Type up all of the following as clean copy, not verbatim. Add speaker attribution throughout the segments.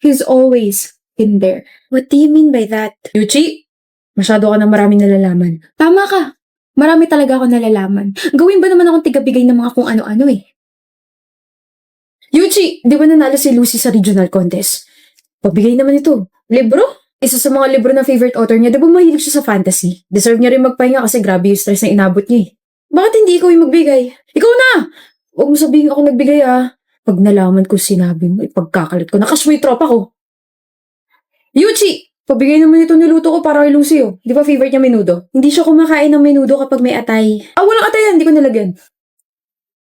Speaker 1: He's always in there.
Speaker 2: What do you mean by that?
Speaker 1: Yuchi, masyado ka na maraming nalalaman. Tama ka. Marami talaga ako nalalaman. Gawin ba naman akong tigabigay ng mga kung ano-ano eh? Yuchi, di ba nanalo si Lucy sa regional contest? Pagbigay naman ito. Libro? Isa sa mga libro ng favorite author niya, di ba mahilig siya sa fantasy? Deserve niya rin magpahinga kasi grabe yung stress na inabot niya eh. Bakit hindi ikaw yung magbigay? Ikaw na! Huwag mo sabihin ako nagbigay ah. Pag nalaman ko sinabi mo, ipagkakalit ko. Nakashow yung tropa ko. Yuchi! Pabigay naman ito niluto ko para kay Lucy oh. Di ba favorite niya menudo? Hindi siya kumakain ng menudo kapag may atay. Ah, walang atay yan. Hindi ko nalagyan.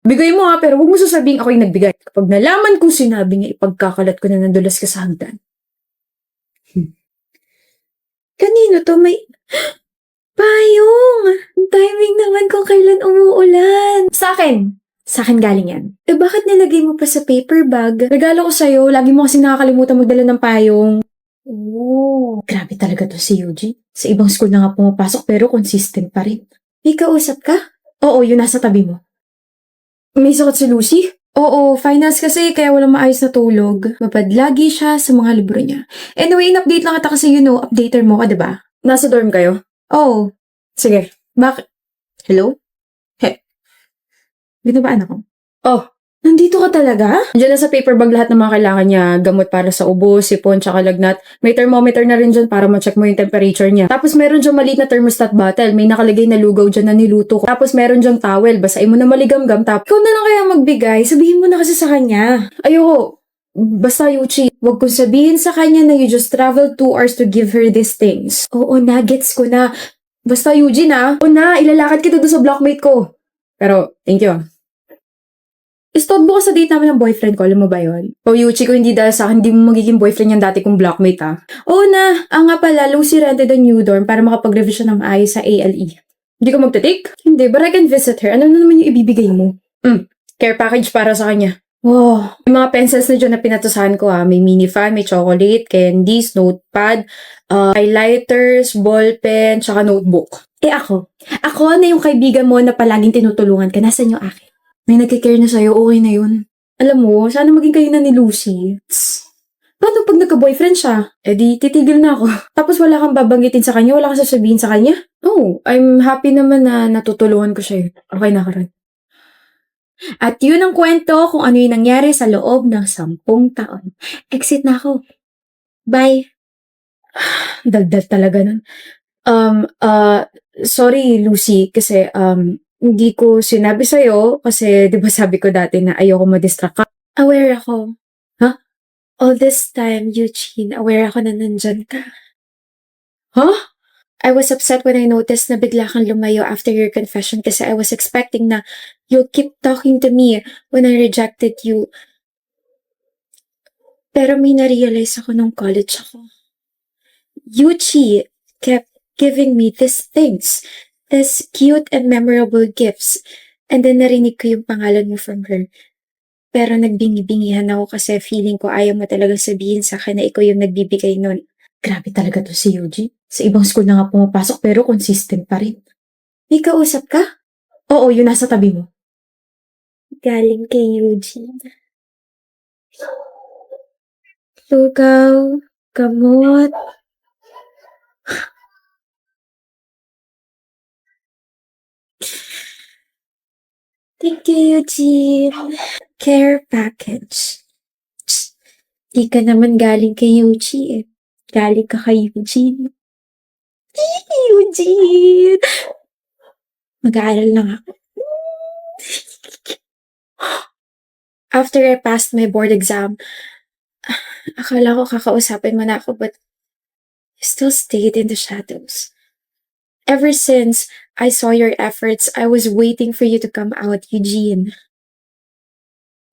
Speaker 1: Bigay mo ha, pero huwag mo sasabihin ako yung nagbigay. Kapag nalaman ko sinabi niya, ipagkakalat ko na nandulas ka sa hagdan.
Speaker 2: Kanino to? May... Payong! Ang timing naman kung kailan umuulan.
Speaker 1: Sa akin! Sa akin galing yan.
Speaker 2: Eh bakit nilagay mo pa sa paper bag?
Speaker 1: Regalo ko sa'yo, lagi mo kasi nakakalimutan magdala ng payong.
Speaker 2: Oh.
Speaker 1: Grabe talaga to si Yuji. Sa ibang school na nga pumapasok pero consistent pa rin.
Speaker 2: May kausap ka?
Speaker 1: Oo, yun nasa tabi mo. May sakit si Lucy? Oo, finals kasi kaya walang maayos na tulog. Mapadlagi siya sa mga libro niya. Anyway, in-update lang kita kasi updater mo ka, diba? Nasa dorm kayo? Oo. Sige. Hello? He. Binabaan ako. Oh, nandito ka talaga? Diyan na sa paper bag lahat ng mga kailangan niya. Gamot para sa ubo, sipon, tsaka lagnat. May thermometer na rin dyan para ma-check mo yung temperature niya. Tapos meron dyan maliit na thermostat bottle. May nakalagay na lugaw dyan na niluto ko. Tapos meron dyan towel. Basahin mo na maligam-gam. Tapos ikaw na lang kaya magbigay. Sabihin mo na kasi sa kanya. Ayoko. Basta Yuchi, wag kong sabihin sa kanya na you just traveled 2 hours to give her these things. Oo na, gets ko na. Basta Eugene oo na, ilalakad kita doon sa blockmate ko. Pero, thank you. Istodbo ka sa date namin ng boyfriend ko, alam mo ba yun? O Yuchi, kung hindi dahil sa akin, hindi mo magiging boyfriend yung dati kong blockmate ha. Oo na, nga pala, Lucy rented a new dorm para makapag-revision ng maayos sa ALE. Hindi ko magte-take? Hindi, but I can visit her. Ano na naman yung ibibigay mo? Care package para sa kanya. Wow. May mga pencils na dyan na pinatusahan ko ha. May mini fan, may chocolate, candies, notepad, highlighters, ballpen, tsaka notebook.
Speaker 2: Eh ako na yung kaibigan mo na palaging tinutulungan ka. Nasaan yung akin?
Speaker 1: May nagkikare na sa'yo, okay na yun. Alam mo, sana maging kayo na ni Lucy. Paano pag nagka-boyfriend siya? Eh di, titigil na ako. Tapos wala kang babanggitin sa kanya, wala kang sasabihin sa kanya? Oh, I'm happy naman na natutulungan ko siya. Okay na, Karan.
Speaker 2: At yun ang kwento kung ano yung nangyari sa loob ng 10 taon. Exit na ako. Bye.
Speaker 1: Daldal talaga nun. Sorry Lucy, kasi hindi ko sinabi sa'yo kasi di ba sabi ko dati na ayoko ma-distract ka.
Speaker 2: Aware ako.
Speaker 1: Huh?
Speaker 2: All this time, Eugene, aware ako na nandyan ka.
Speaker 1: Huh?
Speaker 2: I was upset when I noticed na bigla kang lumayo after your confession kasi I was expecting na you'll keep talking to me when I rejected you. Pero may na-realize ako nung college ako. Yuchi kept giving me these things, these cute and memorable gifts, and then narinig ko yung pangalan mo from her. Pero nagbingi-bingihan ako kasi feeling ko ayaw mo talagang sabihin sa akin na ikaw yung nagbibigay nun.
Speaker 1: Grabe talaga to si Yuji. Sa ibang school na nga pumapasok pero consistent pa rin.
Speaker 2: May kausap ka?
Speaker 1: Oo, yun nasa tabi mo.
Speaker 2: Galing kay Eugene. Lugaw, gamot. Thank you, Eugene. Care package. Di ka naman galing kay Eugene eh. Galing ka kay Eugene. Eugene! Mag-aaral lang ako. After I passed my board exam, akala ko kakausapin mo na ako but you still stayed in the shadows. Ever since I saw your efforts, I was waiting for you to come out, Eugene.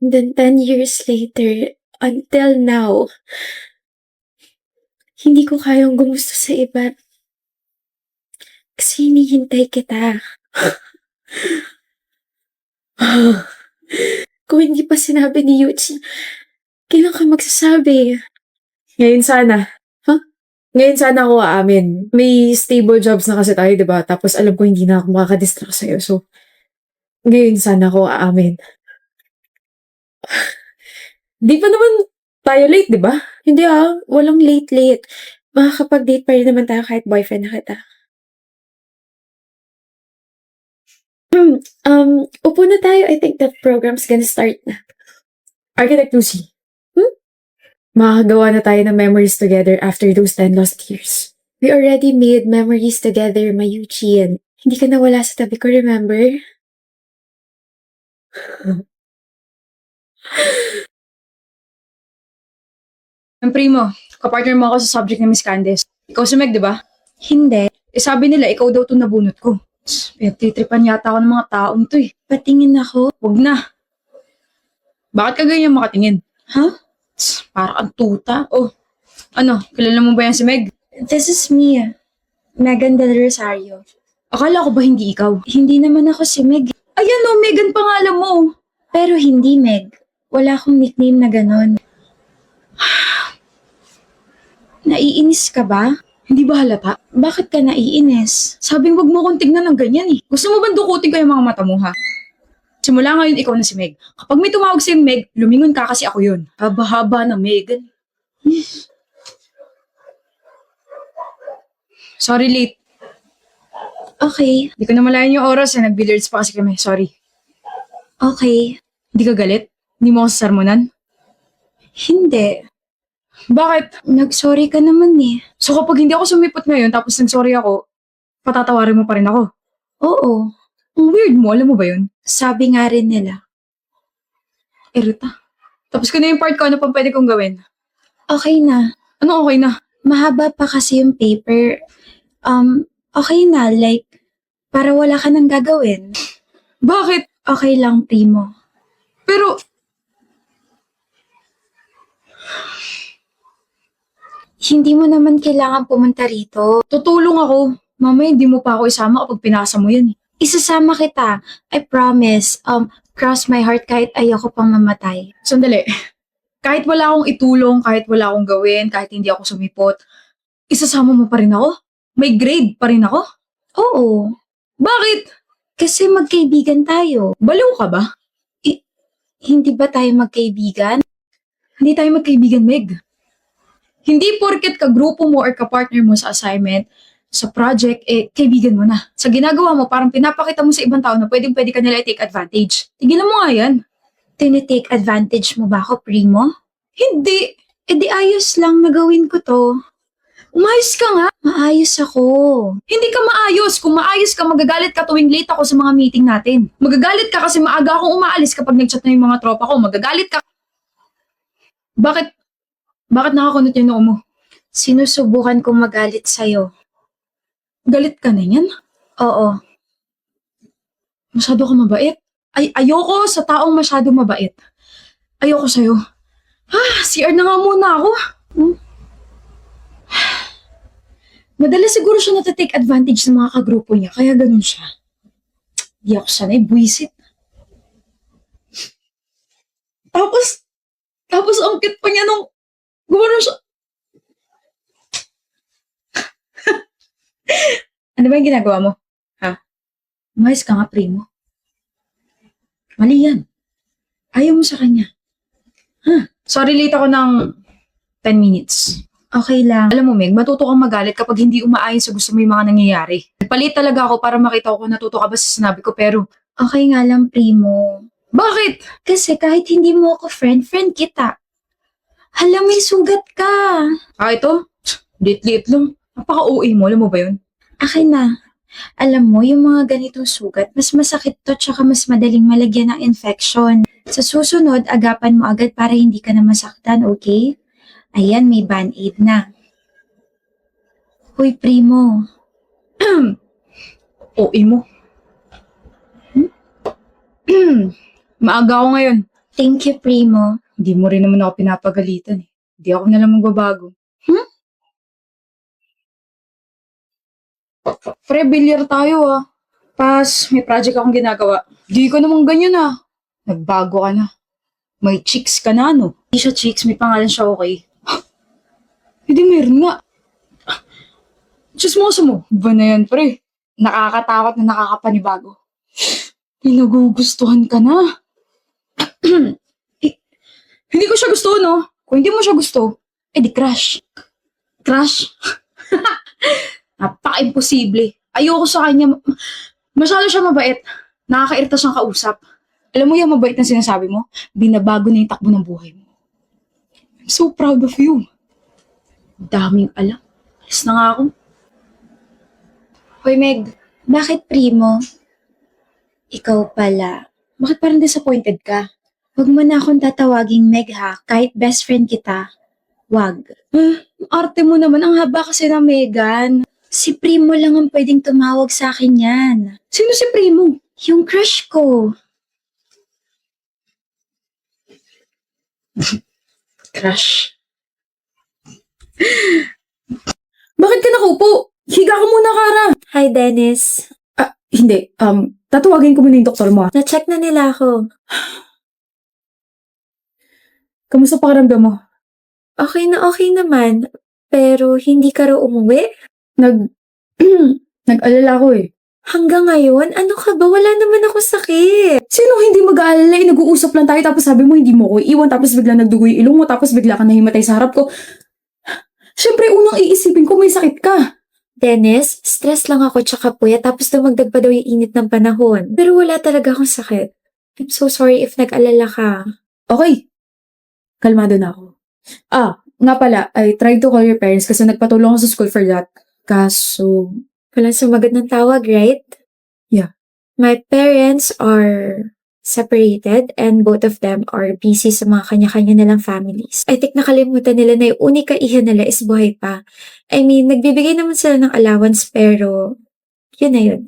Speaker 2: And then 10 years later, until now, hindi ko kayang gumusto sa iba. Kasi hinihintay kita. Kung hindi pa sinabi ni Eugene, kailan ka magsasabi?
Speaker 1: Ngayon sana. Ngayon sana ako aamin. May stable jobs na kasi tayo, diba? Tapos alam ko hindi na ako makakadistract sa'yo. So, ngayon sana ako aamin. Di pa naman Tayo late, di ba?
Speaker 2: Hindi walang late-late. Makakapag-date pa rin naman tayo kahit boyfriend na kita. Upo na tayo. I think that program's gonna start na.
Speaker 1: Architect Lucy. Makakagawa na tayo ng memories together after those 10 lost years.
Speaker 2: We already made memories together, Mayuchi, and hindi ka nawala sa tabi ko, remember?
Speaker 3: Ang primo, kapartner mo ako sa subject ni Miss Candice. Ikaw si Meg, di ba?
Speaker 2: Hindi.
Speaker 3: Sabi nila, ikaw daw to nabunot ko. Pinagtitripan yata ako ng mga taong to eh.
Speaker 2: Patingin ako.
Speaker 3: Huwag na. Bakit ka ganyan makatingin?
Speaker 2: Huh?
Speaker 3: Para kang tuta. Oh, ano, kilala mo ba yan si Meg?
Speaker 2: This is me, Megan Del Rosario.
Speaker 3: Akala ko ba hindi ikaw?
Speaker 2: Hindi naman ako si Meg.
Speaker 3: Ayan oh, Megan pangalan mo.
Speaker 2: Pero hindi Meg. Wala akong nickname na ganon. Naiinis ka ba?
Speaker 3: Hindi ba halata?
Speaker 2: Bakit ka naiinis?
Speaker 3: Sabing wag mo kong tignan ng ganyan eh. Gusto mo ba dukutin ko yung mga mata mo ha? Simula ngayon ikaw na si Meg. Kapag may tumawag sa'yo Meg, lumingon ka kasi ako yun. Haba-haba na Megan. Sorry late.
Speaker 2: Okay.
Speaker 3: Hindi ko na malayan yung oras eh. Nag-billiards pa kasi kami. Sorry.
Speaker 2: Okay.
Speaker 3: Hindi ka galit? Hindi mo ako sasarmonan?
Speaker 2: Hindi.
Speaker 3: Bakit?
Speaker 2: Nag-sorry ka naman eh.
Speaker 3: So kapag hindi ako sumipot ngayon tapos nag-sorry ako, patatawarin mo pa rin ako?
Speaker 2: Oo.
Speaker 3: Ang weird mo, alam mo ba yun?
Speaker 2: Sabi nga rin nila.
Speaker 3: Erita. Tapos ko na yung part ko, ano pang pwede kong gawin?
Speaker 2: Okay na.
Speaker 3: Ano okay na?
Speaker 2: Mahaba pa kasi yung paper. Okay na. Like, para wala ka nang gagawin.
Speaker 3: Bakit?
Speaker 2: Okay lang, primo.
Speaker 3: Pero,
Speaker 2: Hindi mo naman kailangan pumunta rito.
Speaker 3: tutulong ako. Mamaya hindi mo pa ako isama kapag pinasa mo yan eh.
Speaker 2: Isasama kita. I promise. Cross my heart kahit ayoko pang mamatay.
Speaker 3: Sandali. Kahit wala akong itulong, kahit wala akong gawin, kahit hindi ako sumipot, isasama mo pa rin ako? May grade pa rin ako?
Speaker 2: Oo.
Speaker 3: Bakit?
Speaker 2: Kasi magkaibigan tayo.
Speaker 3: Baliw ka ba?
Speaker 2: Hindi ba tayo magkaibigan?
Speaker 3: Hindi tayo magkaibigan, Meg. Hindi porket kagrupo mo or kapartner mo sa assignment, sa project, kaibigan mo na. Sa ginagawa mo, parang pinapakita mo sa ibang tao na pwedeng-pwede ka nila i-take advantage. Tigilan mo nga yan.
Speaker 2: Tinitake advantage mo ba ako, primo?
Speaker 3: Hindi.
Speaker 2: Di ayos lang na gawin ko to.
Speaker 3: Umayos ka nga.
Speaker 2: Maayos ako.
Speaker 3: Hindi ka maayos. Kung maayos ka, magagalit ka tuwing late ako sa mga meeting natin. Magagalit ka kasi maaga akong umaalis kapag nag-chat na yung mga tropa ko. Magagalit ka. Bakit? Bakit nakakunot yung noo mo?
Speaker 2: Sinusubukan kong magalit sa'yo.
Speaker 3: Galit ka na yan?
Speaker 2: Oo.
Speaker 3: Masyado ka mabait. Ayoko sa taong masyado mabait. Ayoko sa'yo. CR na nga muna ako. Madalas siguro siya natatake advantage ng mga kagrupo niya, kaya ganun siya. Di ako sanay, buwisit. Tapos ang cute pa niya nung gumano siya. Ano ba yung ginagawa mo? Ha? Umayos ka nga, primo. Mali yan. Ayaw mo sa kanya. Sorry, late ako ng 10 minutes.
Speaker 2: Okay lang.
Speaker 3: Alam mo, Meg, matuto kang magalit kapag hindi umaayon sa gusto mo yung mga nangyayari. Nagpalit talaga ako para makita ko kung natuto ka ba sa sinabi ko, pero
Speaker 2: Okay nga lang, primo.
Speaker 3: bakit?
Speaker 2: Kasi kahit hindi mo ako friend kita. Hala, may sugat ka.
Speaker 3: Ito? Lit-lit lang. Napaka-OA mo, alam mo ba yun?
Speaker 2: Akin na. Alam mo, yung mga ganitong sugat, mas masakit to tsaka mas madaling malagyan ng infection. Sa susunod, agapan mo agad para hindi ka na masaktan, okay? Ayan, may band-aid na. Hoy, primo.
Speaker 3: OA mo. Maaga ako ngayon.
Speaker 2: Thank you, primo.
Speaker 3: Hindi mo rin naman ako pinapagalitan eh. Hindi ako na lang magbabago. Pre, bilyar tayo ah. Pas, may project akong ginagawa. Di ko naman ganyan ah. Nagbago ka na. May chicks ka na, no? Hindi siya chicks, may pangalan siya, okay? Hindi, meron nga. Chismoso mo. Ba na yan, pre? Nakakatakot na nakakapanibago. Pinagugustuhan ka na. Hindi ko siya gusto, no? Kung hindi mo siya gusto, di crush. Crush? Napaka-imposible. Ayoko sa kanya. Masyado siya mabait. Nakakairita siyang kausap. Alam mo yung mabait na sinasabi mo? Binabago na yung takbo ng buhay mo. I'm so proud of you. Daming alam. Alis na nga ako.
Speaker 2: Hoy Meg, bakit primo? Ikaw pala. Bakit parang disappointed ka? Huwag mo na akong tatawaging Meg ha, kahit best friend kita. Wag.
Speaker 3: Arte mo naman. Ang haba kasi na Megan.
Speaker 2: Si primo lang ang pwedeng tumawag sa akin yan.
Speaker 3: Sino si Primo?
Speaker 2: Yung crush ko.
Speaker 3: Crush.
Speaker 1: Bakit ka nakaupo? Higa ka muna, Kara.
Speaker 2: Hi Dennis.
Speaker 1: Hindi. Tatawagin ko muna yung doktor mo.
Speaker 2: Na-check na nila ako.
Speaker 1: Kamusta pakiramdam mo?
Speaker 2: Okay na okay naman. Pero hindi ka raw umuwi?
Speaker 1: Nag-alala ko eh.
Speaker 2: Hanggang ngayon? Ano ka ba? Wala naman ako sakit.
Speaker 1: Sino hindi mag-aalala eh? Nag-uusap lang tayo tapos sabi mo hindi mo ko iiwan tapos bigla nagdugo yung ilong mo tapos bigla ka nahimatay sa harap ko. Siyempre, unang iisipin ko may sakit ka.
Speaker 2: Dennis, stress lang ako tsaka puya tapos dumagdag pa daw yung init ng panahon. Pero wala talaga akong sakit. I'm so sorry if nag-alala ka.
Speaker 1: Okay. Kalmado na ako. Nga pala, I tried to call your parents kasi nagpatulong ako sa school for that. Kaso,
Speaker 2: Walang sumagot ng tawag, right?
Speaker 1: Yeah.
Speaker 2: My parents are separated and both of them are busy sa mga kanya-kanya nilang families. I think nakalimutan nila na yung unika iha nila is buhay pa. I mean, nagbibigay naman sila ng allowance pero yun na yun.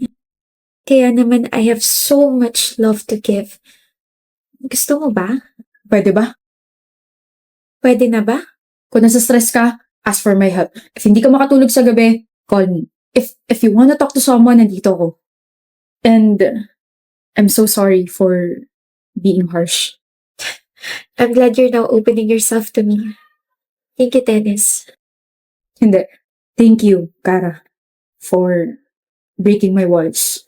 Speaker 2: Kaya naman I have so much love to give. Gusto mo ba?
Speaker 1: pwede ba?
Speaker 2: Pwede na ba?
Speaker 1: Kung nasa stress ka, ask for my help. If hindi ka makatulog sa gabi, call me. If you wanna talk to someone, nandito ko. And I'm so sorry for being harsh.
Speaker 2: I'm glad you're now opening yourself to me. Thank you, Dennis.
Speaker 1: Hindi. Thank you, Kara, for breaking my walls.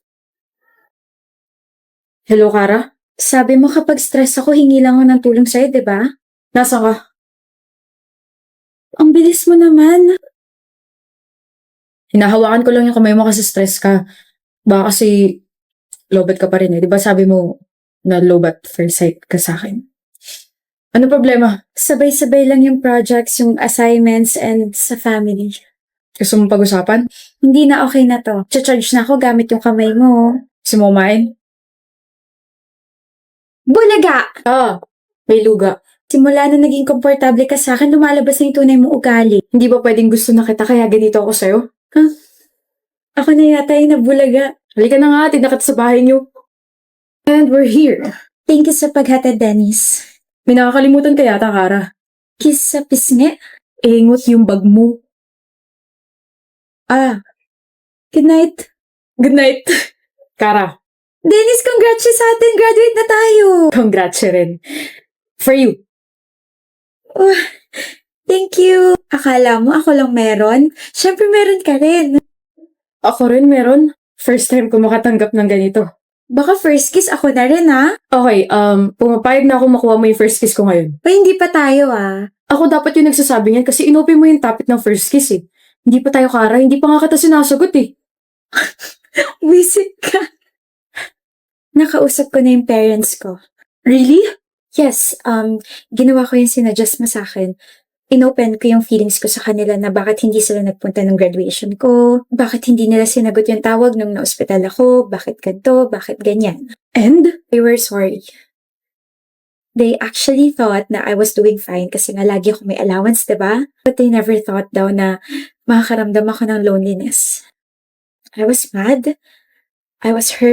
Speaker 1: Hello, Kara?
Speaker 2: Sabi mo kapag stress ako, hingi lang ako ng tulong sa'yo, di ba?
Speaker 1: Nasa ka?
Speaker 2: Ang bilis mo naman.
Speaker 1: Hinahawakan ko lang yung kamay mo kasi stress ka. Baka kasi lobat ka pa rin eh. Di ba sabi mo na lobat first sight ka sa akin? Ano problema?
Speaker 2: Sabay-sabay lang yung projects, yung assignments, and sa family.
Speaker 1: Gusto mo pag-usapan?
Speaker 2: Hindi na okay na to. Charge na ako gamit yung kamay mo.
Speaker 1: Gusto mo kumain?
Speaker 2: Bulaga!
Speaker 1: May luga.
Speaker 2: Simula na naging komportable ka sa akin, lumalabas na yung tunay mong ugali.
Speaker 1: Hindi ba pwedeng gusto na kita kaya ganito ako sa'yo?
Speaker 2: Ako na yata yung nabulaga.
Speaker 1: Halika na nga, tignan kita sa bahay niyo. And we're here.
Speaker 2: Thank you sa paghatid, Dennis.
Speaker 1: May nakakalimutan ka yata, Kara.
Speaker 2: Kiss sa pisngi.
Speaker 1: Ingot yung bag mo.
Speaker 2: Good night.
Speaker 1: Good night. Kara,
Speaker 2: Dennis, congrats sa atin. Graduate na tayo.
Speaker 1: congrats rin. For you.
Speaker 2: Thank you. Akala mo ako lang meron? Siyempre meron ka rin.
Speaker 1: Ako rin meron. First time ko makatanggap ng ganito.
Speaker 2: Baka first kiss ako na rin, ha?
Speaker 1: Okay, pumapayag na ako makuha mo yung first kiss ko ngayon.
Speaker 2: O hindi pa tayo, ah.
Speaker 1: Ako dapat yung nagsasabi niyan kasi inopen mo yung topic ng first kiss eh. Hindi pa tayo, Kara. Hindi pa nga kita sinasagot eh.
Speaker 2: Visit ka. Nakausap ko na yung parents ko.
Speaker 1: Really?
Speaker 2: Yes, ginawa ko yung sinadjust mo sa akin. Inopen ko yung feelings ko sa kanila na bakit hindi sila nagpunta ng graduation ko, bakit hindi nila sinagot yung tawag nung na-hospital ako, bakit ganito, bakit ganyan.
Speaker 1: And?
Speaker 2: They were sorry. They actually thought na I was doing fine kasi nga lagi ako may allowance, diba? But they never thought daw na makakaramdam ako ng loneliness. I was mad. I was hurt.